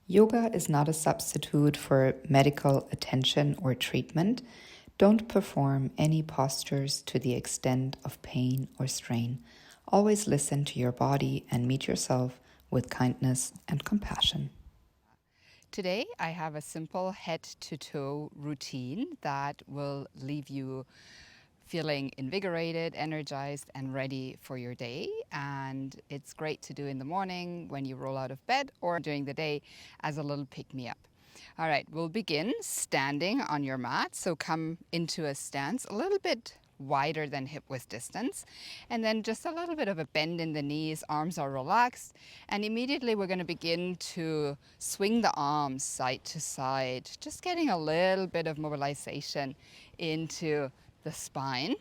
Yoga is not a substitute for medical attention or treatment. Don't perform any postures to the extent of pain or strain. Always listen to your body and meet yourself with kindness and compassion. Today, I have a simple head to toe routine that will leave you feeling invigorated, energized, and ready for your day. And it's great to do in the morning when you roll out of bed or during the day as a little pick-me-up. All right, we'll begin standing on your mat. So come into a stance a little bit wider than hip width distance, and then just a little bit of a bend in the knees, arms are relaxed, and immediately we're going to begin to swing the arms side to side, just getting a little bit of mobilization into the spine.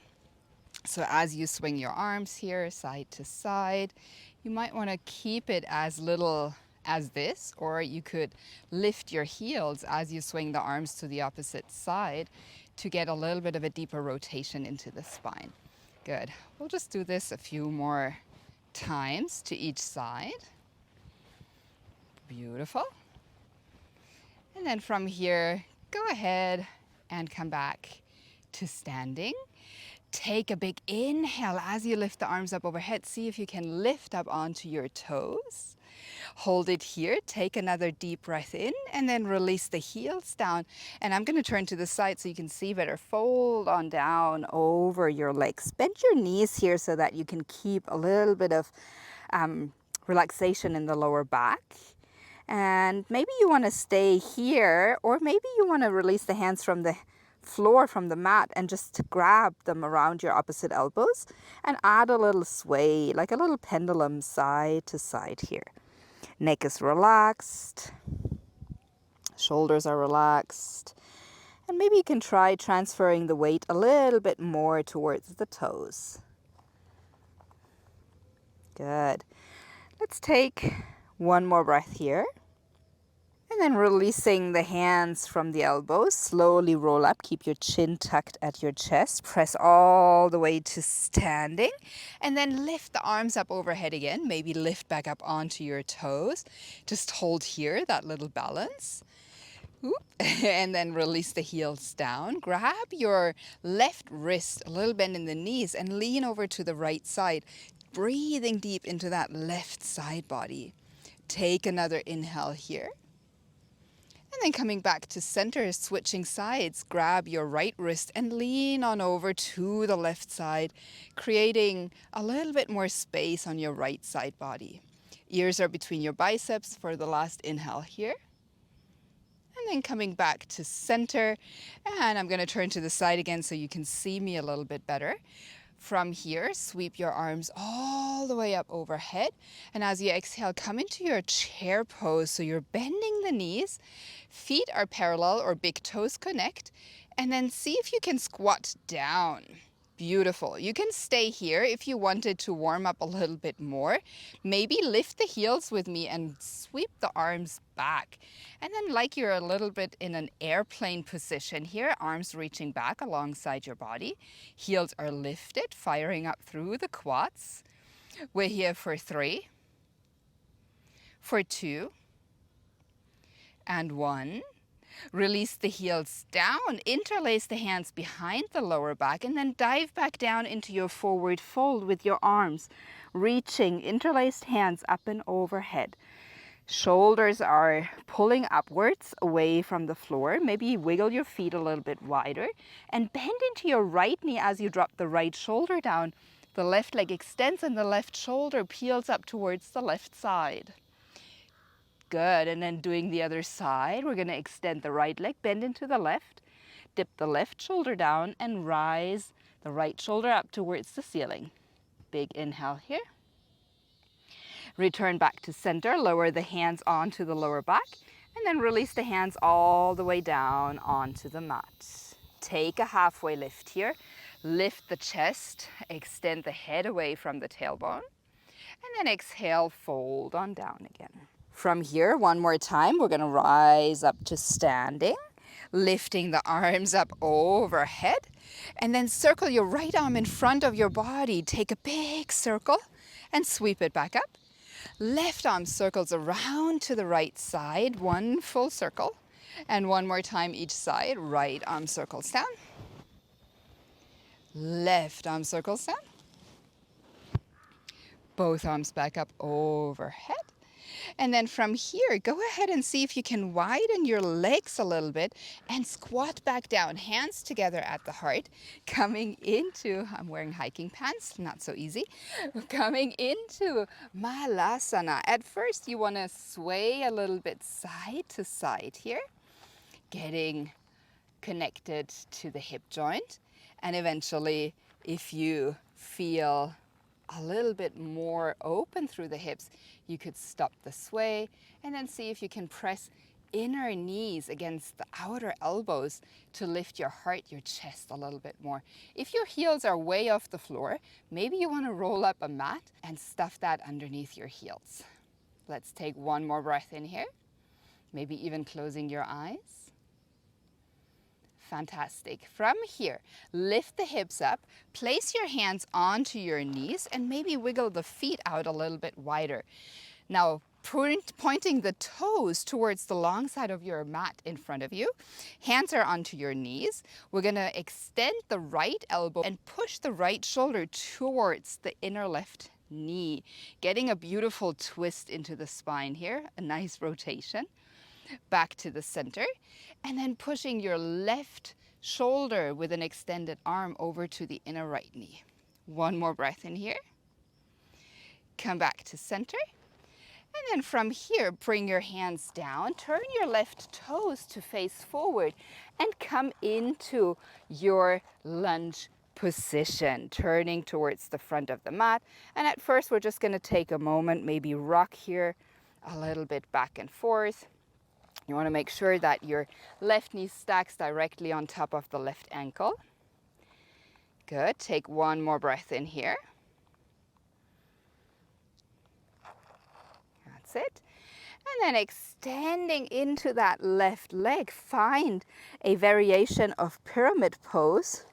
So as you swing your arms here side to side, you might want to keep it as little as this, or you could lift your heels as you swing the arms to the opposite side to get a little bit of a deeper rotation into the spine. Good. We'll just do this a few more times to each side. Beautiful. And then from here, go ahead and come back to standing. Take a big inhale as you lift the arms up overhead. See if you can lift up onto your toes. Hold it here. Take another deep breath in and then release the heels down. And I'm going to turn to the side so you can see better. Fold on down over your legs. Bend your knees here so that you can keep a little bit of relaxation in the lower back. And maybe you want to stay here, or maybe you want to release the hands from the floor, from the mat, and just grab them around your opposite elbows and add a little sway, like a little pendulum side to side here. Neck is relaxed, shoulders are relaxed, and maybe you can try transferring the weight a little bit more towards the toes. Good. Let's take one more breath here. And then releasing the hands from the elbows, slowly roll up. Keep your chin tucked at your chest. Press all the way to standing. And then lift the arms up overhead again. Maybe lift back up onto your toes. Just hold here, that little balance. And then release the heels down. Grab your left wrist, a little bend in the knees, and lean over to the right side. Breathing deep into that left side body. Take another inhale here. And then coming back to center, switching sides, grab your right wrist and lean on over to the left side, creating a little bit more space on your right side body. Ears are between your biceps for the last inhale here. And then coming back to center, and I'm going to turn to the side again so you can see me a little bit better. From here, sweep your arms all the way up overhead. And as you exhale, come into your chair pose. So you're bending the knees, feet are parallel or big toes connect, and then see if you can squat down. Beautiful. You can stay here if you wanted to warm up a little bit more. Maybe lift the heels with me and sweep the arms back. And then like you're a little bit in an airplane position here, arms reaching back alongside your body. Heels are lifted, firing up through the quads. We're here for 3, for 2, and 1. Release the heels down, interlace the hands behind the lower back, and then dive back down into your forward fold with your arms reaching, interlaced hands up and overhead. Shoulders are pulling upwards away from the floor. Maybe wiggle your feet a little bit wider and bend into your right knee as you drop the right shoulder down. The left leg extends and the left shoulder peels up towards the left side. Good, and then doing the other side, we're going to extend the right leg, bend into the left, dip the left shoulder down and rise the right shoulder up towards the ceiling. Big inhale here. Return back to center, lower the hands onto the lower back, and then release the hands all the way down onto the mat. Take a halfway lift here. Lift the chest, extend the head away from the tailbone, and then exhale, fold on down again. From here, one more time, we're going to rise up to standing, lifting the arms up overhead, and then circle your right arm in front of your body. Take a big circle and sweep it back up. Left arm circles around to the right side, one full circle. And one more time each side. Right arm circles down. Left arm circles down. Both arms back up overhead. And then from here, go ahead and see if you can widen your legs a little bit and squat back down, hands together at the heart, coming into, I'm wearing hiking pants, not so easy, coming into Malasana. At first, you want to sway a little bit side to side here, getting connected to the hip joint. And eventually, if you feel a little bit more open through the hips, you could stop the sway and then see if you can press inner knees against the outer elbows to lift your heart, your chest a little bit more. If your heels are way off the floor, maybe you want to roll up a mat and stuff that underneath your heels. Let's take one more breath in here, maybe even closing your eyes. Fantastic. From here, lift the hips up, place your hands onto your knees, and maybe wiggle the feet out a little bit wider. Now, pointing the toes towards the long side of your mat in front of you. Hands are onto your knees. We're going to extend the right elbow and push the right shoulder towards the inner left knee, getting a beautiful twist into the spine here, a nice rotation. Back to the center, and then pushing your left shoulder with an extended arm over to the inner right knee. One more breath in here. Come back to center. And then from here, bring your hands down, turn your left toes to face forward, and come into your lunge position, turning towards the front of the mat. And at first, we're just going to take a moment, maybe rock here a little bit back and forth. You want to make sure that your left knee stacks directly on top of the left ankle. Good. Take one more breath in here. That's it. And then extending into that left leg, find a variation of pyramid pose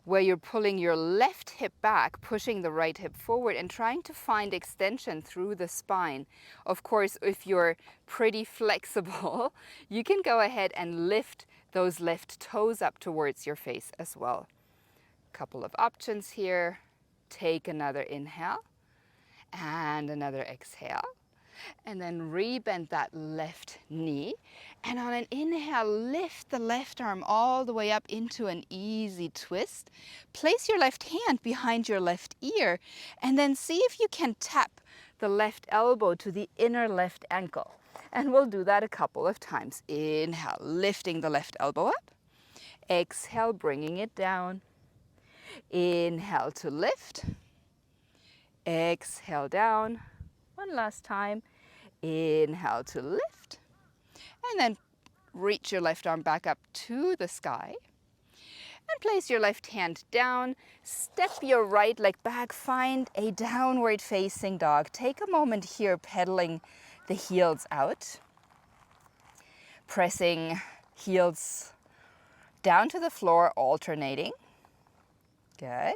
where you're pulling your left hip back, pushing the right hip forward, and trying to find extension through the spine. Of course, if you're pretty flexible, you can go ahead and lift those left toes up towards your face as well. Couple of options here. Take another inhale and another exhale. And then rebend that left knee. And on an inhale, lift the left arm all the way up into an easy twist. Place your left hand behind your left ear, and then see if you can tap the left elbow to the inner left ankle. And we'll do that a couple of times. Inhale, lifting the left elbow up. Exhale, bringing it down. Inhale to lift. Exhale down. One last time. Inhale to lift. And then reach your left arm back up to the sky. And place your left hand down. Step your right leg back. Find a downward facing dog. Take a moment here pedaling the heels out. Pressing heels down to the floor, alternating. Good.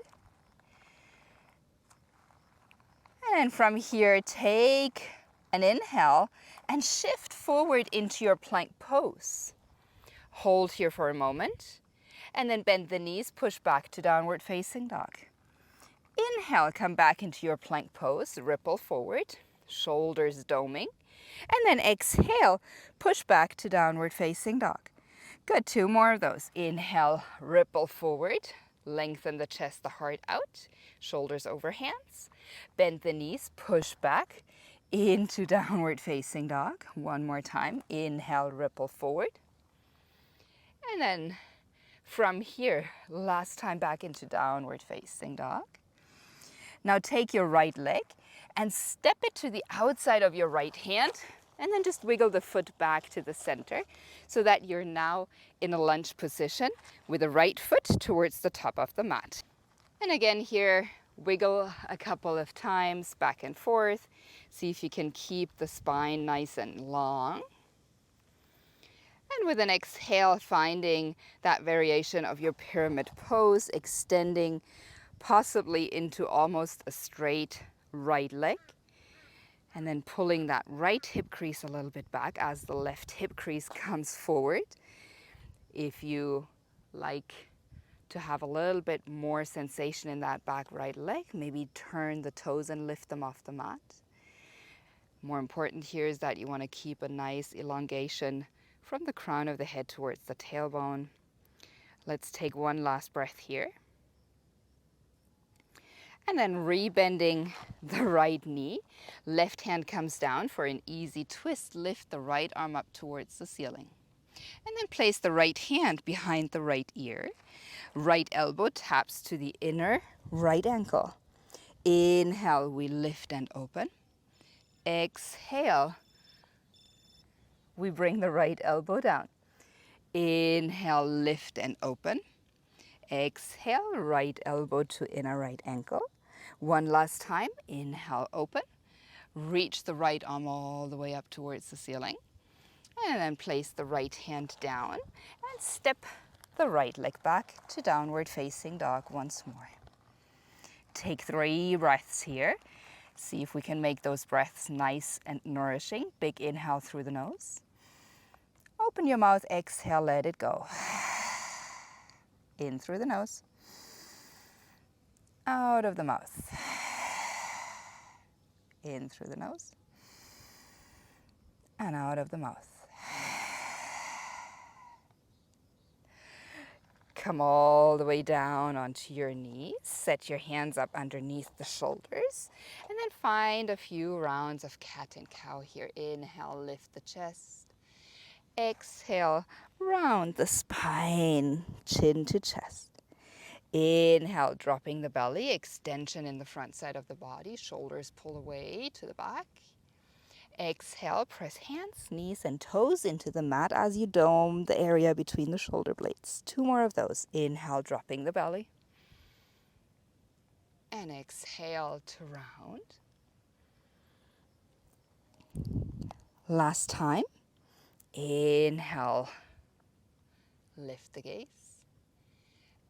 And then from here, take an inhale and shift forward into your plank pose. Hold here for a moment, and then bend the knees, push back to downward facing dog. Inhale, come back into your plank pose, ripple forward, shoulders doming, and then exhale, push back to downward facing dog. Good, 2 more of those. Inhale, ripple forward, lengthen the chest, the heart out, shoulders over hands. Bend the knees, push back into downward facing dog. One more time. Inhale, ripple forward. And then from here, last time back into downward facing dog. Now take your right leg and step it to the outside of your right hand, and then just wiggle the foot back to the center so that you're now in a lunge position with the right foot towards the top of the mat. And again here, wiggle a couple of times back and forth. See if you can keep the spine nice and long. And with an exhale, finding that variation of your pyramid pose, extending possibly into almost a straight right leg. And then pulling that right hip crease a little bit back as the left hip crease comes forward. If you like to have a little bit more sensation in that back right leg, maybe turn the toes and lift them off the mat. More important here is that you want to keep a nice elongation from the crown of the head towards the tailbone. Let's take one last breath here. And then rebending the right knee. Left hand comes down for an easy twist. Lift the right arm up towards the ceiling. And then place the right hand behind the right ear. Right elbow taps to the inner right ankle. Inhale, we lift and open. Exhale, we bring the right elbow down. Inhale, lift and open. Exhale, right elbow to inner right ankle. One last time, inhale, open. Reach the right arm all the way up towards the ceiling. And then place the right hand down and step the right leg back to downward facing dog once more. Take 3 breaths here. See if we can make those breaths nice and nourishing. Big inhale through the nose. Open your mouth, exhale, let it go. In through the nose. Out of the mouth. In through the nose. And out of the mouth. Come all the way down onto your knees. Set your hands up underneath the shoulders. And then find a few rounds of cat and cow here. Inhale, lift the chest. Exhale, round the spine, chin to chest. Inhale, dropping the belly, extension in the front side of the body. Shoulders pull away to the back. Exhale, press hands, knees, and toes into the mat as you dome the area between the shoulder blades. 2 more of those. Inhale, dropping the belly. And exhale to round. Last time. Inhale, lift the gaze.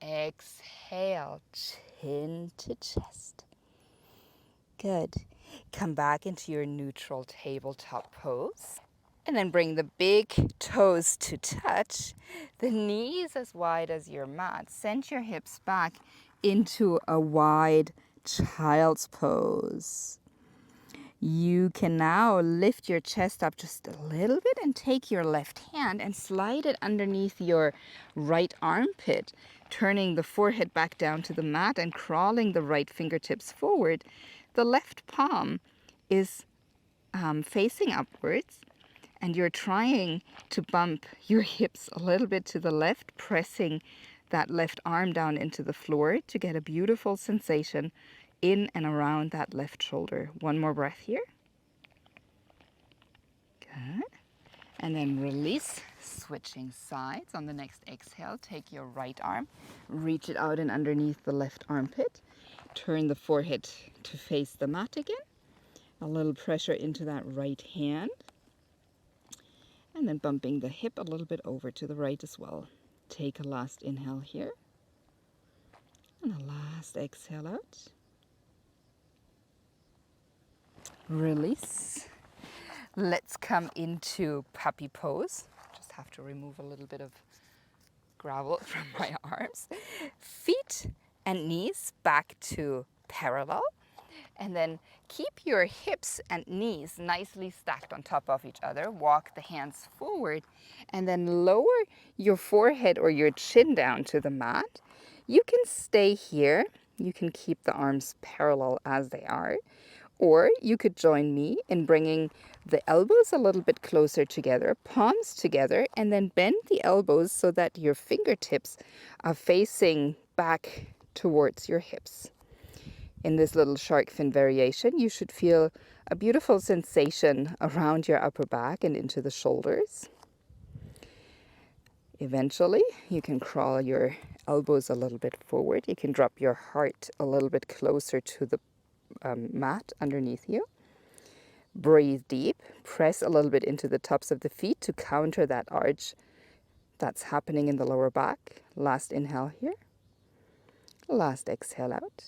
Exhale, chin to chest. Good. Come back into your neutral tabletop pose. And then bring the big toes to touch. The knees as wide as your mat. Send your hips back into a wide child's pose. You can now lift your chest up just a little bit and take your left hand and slide it underneath your right armpit, turning the forehead back down to the mat and crawling the right fingertips forward. The left palm is facing upwards, and you're trying to bump your hips a little bit to the left, pressing that left arm down into the floor to get a beautiful sensation in and around that left shoulder. One more breath here. Good. And then release, switching sides. On the next exhale, take your right arm, reach it out and underneath the left armpit. Turn the forehead to face the mat again. A little pressure into that right hand. And then bumping the hip a little bit over to the right as well. Take a last inhale here. And a last exhale out. Release. Let's come into puppy pose. Just have to remove a little bit of gravel from my arms. Feet and knees back to parallel. And then keep your hips and knees nicely stacked on top of each other. Walk the hands forward and then lower your forehead or your chin down to the mat. You can stay here. You can keep the arms parallel as they are. Or you could join me in bringing the elbows a little bit closer together, palms together, and then bend the elbows so that your fingertips are facing back towards your hips. In this little shark fin variation, you should feel a beautiful sensation around your upper back and into the shoulders. Eventually, you can crawl your elbows a little bit forward. You can drop your heart a little bit closer to the mat underneath you. Breathe deep. Press a little bit into the tops of the feet to counter that arch that's happening in the lower back. Last inhale here. Last exhale out.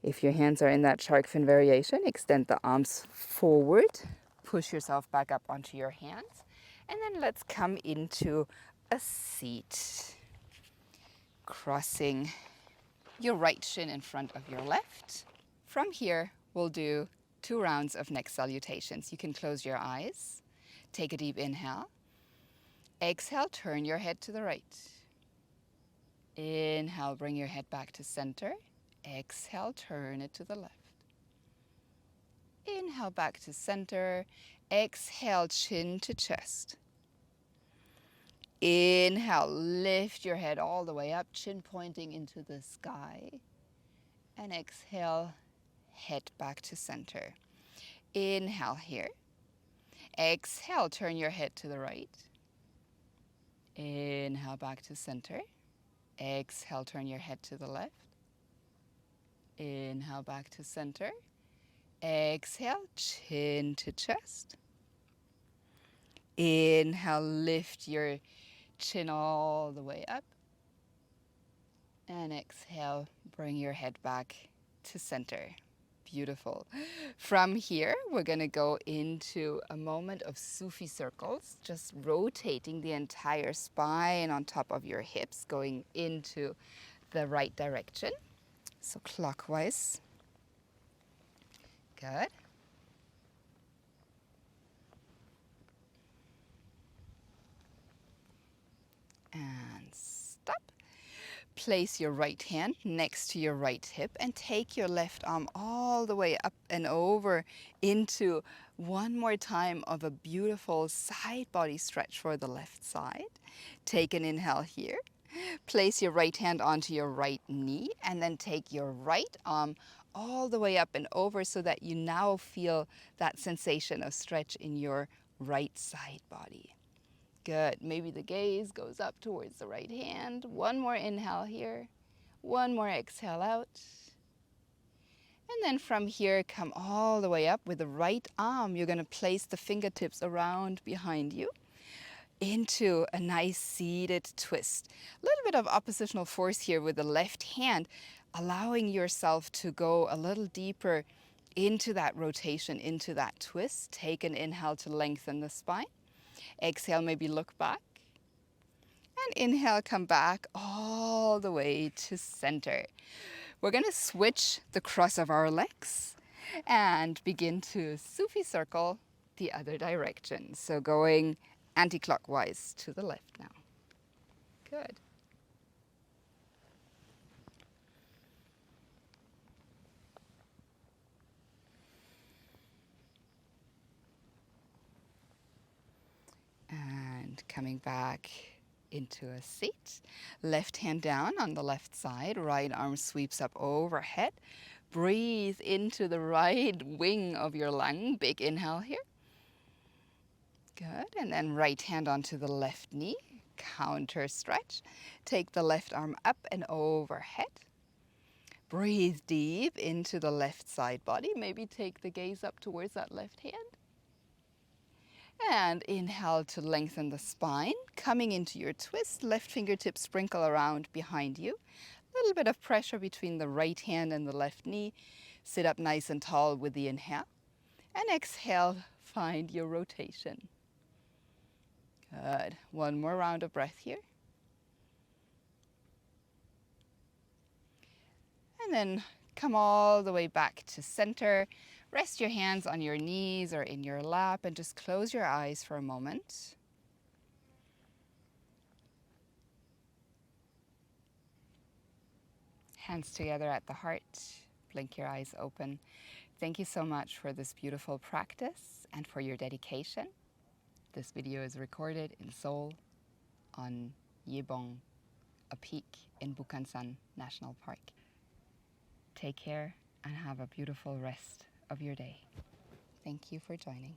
If your hands are in that shark fin variation, extend the arms forward. Push yourself back up onto your hands. And then let's come into a seat. Crossing your right shin in front of your left. From here, we'll do 2 rounds of neck salutations. You can close your eyes. Take a deep inhale. Exhale, turn your head to the right. Inhale, bring your head back to center. Exhale, turn it to the left. Inhale, back to center. Exhale, chin to chest. Inhale, lift your head all the way up, chin pointing into the sky. And exhale, head back to center. Inhale here. Exhale, turn your head to the right. Inhale, back to center. Exhale, turn your head to the left. Inhale, back to center. Exhale, chin to chest. Inhale, lift your chin all the way up. And exhale, bring your head back to center. Beautiful. From here, we're going to go into a moment of Sufi circles, just rotating the entire spine on top of your hips, going into the right direction. So clockwise. Good. And stop. Place your right hand next to your right hip and take your left arm all the way up and over into one more time of a beautiful side body stretch for the left side. Take an inhale here. Place your right hand onto your right knee and then take your right arm all the way up and over so that you now feel that sensation of stretch in your right side body. Good. Maybe the gaze goes up towards the right hand. One more inhale here. One more exhale out. And then from here, come all the way up with the right arm. You're going to place the fingertips around behind you into a nice seated twist. A little bit of oppositional force here with the left hand, allowing yourself to go a little deeper into that rotation, into that twist. Take an inhale to lengthen the spine. Exhale, maybe look back. And inhale, come back all the way to center. We're going to switch the cross of our legs and begin to Sufi circle the other direction. So going anti-clockwise to the left now. Good. And coming back into a seat. Left hand down on the left side. Right arm sweeps up overhead. Breathe into the right wing of your lung. Big inhale here. Good. And then right hand onto the left knee. Counter stretch. Take the left arm up and overhead. Breathe deep into the left side body. Maybe take the gaze up towards that left hand. And inhale to lengthen the spine. Coming into your twist, left fingertips sprinkle around behind you. A little bit of pressure between the right hand and the left knee. Sit up nice and tall with the inhale. And exhale, find your rotation. Good. One more round of breath here. And then come all the way back to center. Rest your hands on your knees or in your lap and just close your eyes for a moment. Hands together at the heart. Blink your eyes open. Thank you so much for this beautiful practice and for your dedication. This video is recorded in Seoul on Yebong, a peak in Bukhansan National Park. Take care and have a beautiful rest of your day. Thank you for joining.